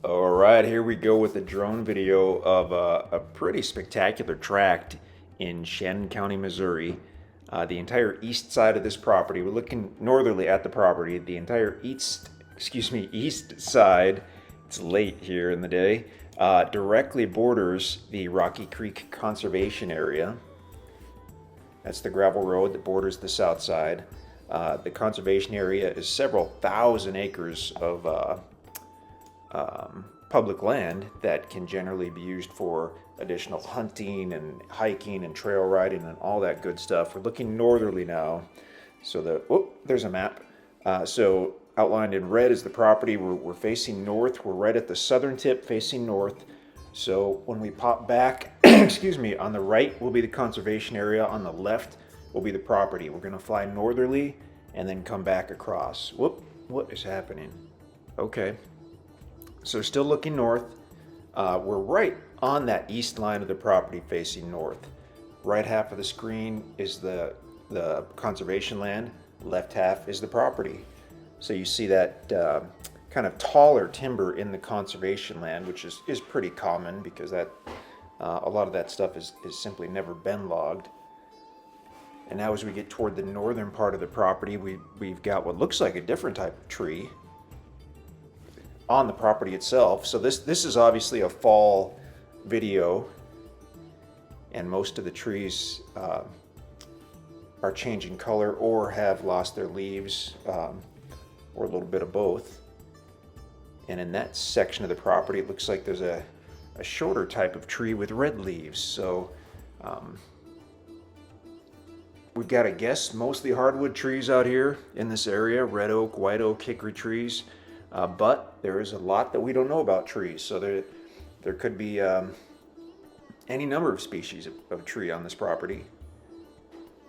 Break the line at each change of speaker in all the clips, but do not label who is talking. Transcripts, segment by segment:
All right, here we go with a drone video of a pretty spectacular tract in Shannon County, Missouri. The entire east side of this property, we're looking northerly at the property, the entire east side, it's late here in the day, directly borders the Rocky Creek Conservation Area. That's the gravel road that borders the south side. The conservation area is several thousand acres of public land that can generally be used for additional hunting and hiking and trail riding and all that good stuff. We're looking northerly now. So there's a map. So outlined in red is the property. We're facing north. We're right at the southern tip facing north. So when we pop back, excuse me, on the right will be the conservation area. On the left will be the property. We're gonna fly northerly and then come back across. Whoop, what is happening? Okay. So still looking north. We're right on that east line of the property facing north. Right half of the screen is the conservation land. Left half is the property. So you see that kind of taller timber in the conservation land, which is pretty common because that a lot of that stuff is simply never been logged. And now as we get toward the northern part of the property, we've got what looks like a different type of tree on the property itself. So this is obviously a fall video, and most of the trees are changing color or have lost their leaves, or a little bit of both. And in that section of the property, it looks like there's a shorter type of tree with red leaves. So we've got, I guess, mostly hardwood trees out here in this area, red oak, white oak, hickory trees. But there is a lot that we don't know about trees. So there could be any number of species of tree on this property.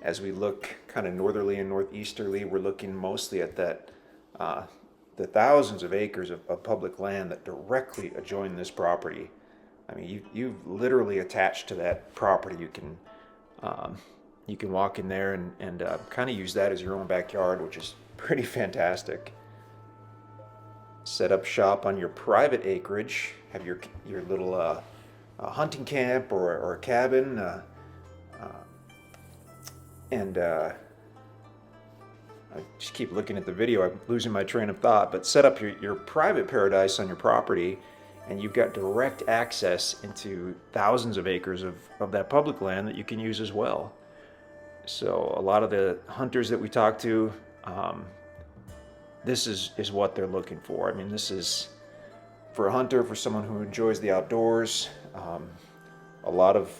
As we look kind of northerly and northeasterly, we're looking mostly at that the thousands of acres of public land that directly adjoin this property. I mean, you've literally attached to that property. You can walk in there and kind of use that as your own backyard, which is pretty fantastic. Set up shop on your private acreage, have your little hunting camp or a cabin, and I just keep looking at the video, I'm losing my train of thought, but set up your private paradise on your property, and you've got direct access into thousands of acres of that public land that you can use as well. So a lot of the hunters that we talk to, this is what they're looking for. I mean, this is for a hunter, for someone who enjoys the outdoors. A lot of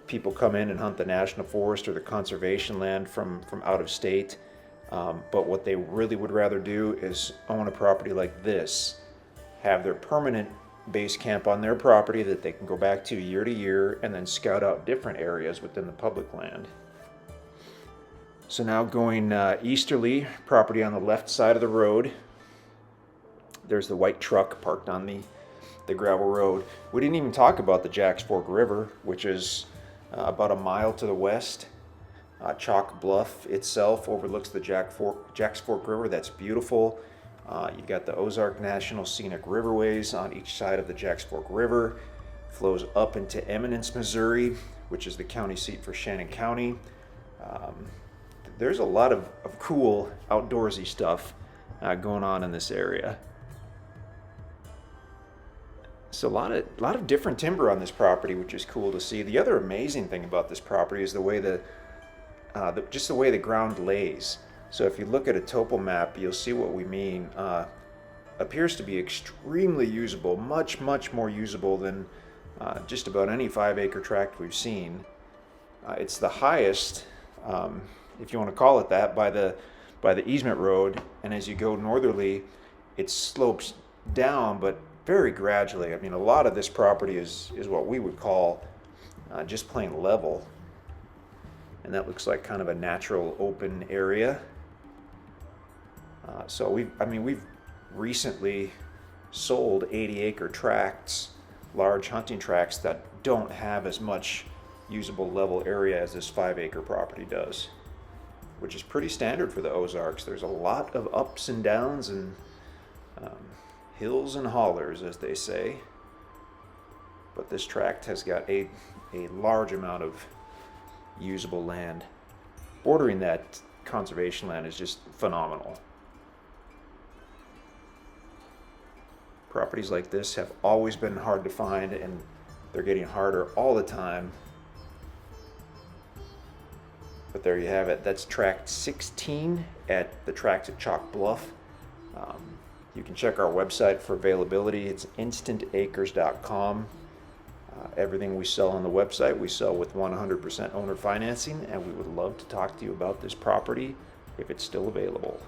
people come in and hunt the national forest or the conservation land from out of state. But what they really would rather do is own a property like this, have their permanent base camp on their property that they can go back to year, and then scout out different areas within the public land. So now going easterly, property on the left side of the road. There's the white truck parked on the gravel road. We didn't even talk about the Jacks Fork River, which is about a mile to the west. Chalk Bluff itself overlooks the Jacks Fork River. That's beautiful. You've got the Ozark National Scenic Riverways on each side of the Jacks Fork River. Flows up into Eminence, Missouri, which is the county seat for Shannon County. There's a lot of cool outdoorsy stuff going on in this area. So a lot of different timber on this property, which is cool to see. The other amazing thing about this property is the way just the way the ground lays. So if you look at a topo map, you'll see what we mean. Appears to be extremely usable, much more usable than just about any 5-acre tract we've seen. It's the highest, if you want to call it that, by the easement road, and as you go northerly, it slopes down, but very gradually. I mean, a lot of this property is what we would call just plain level, and that looks like kind of a natural open area. So we've recently sold 80-acre tracts, large hunting tracts that don't have as much usable level area as this 5-acre property does, which is pretty standard for the Ozarks. There's a lot of ups and downs, and hills and hollers, as they say. But this tract has got a large amount of usable land. Bordering that conservation land is just phenomenal. Properties like this have always been hard to find, and they're getting harder all the time. But there you have it. That's tract 16 at the tract at Chalk Bluff. You can check our website for availability. It's InstantAcres.com. Everything we sell on the website, we sell with 100% owner financing, and we would love to talk to you about this property if it's still available.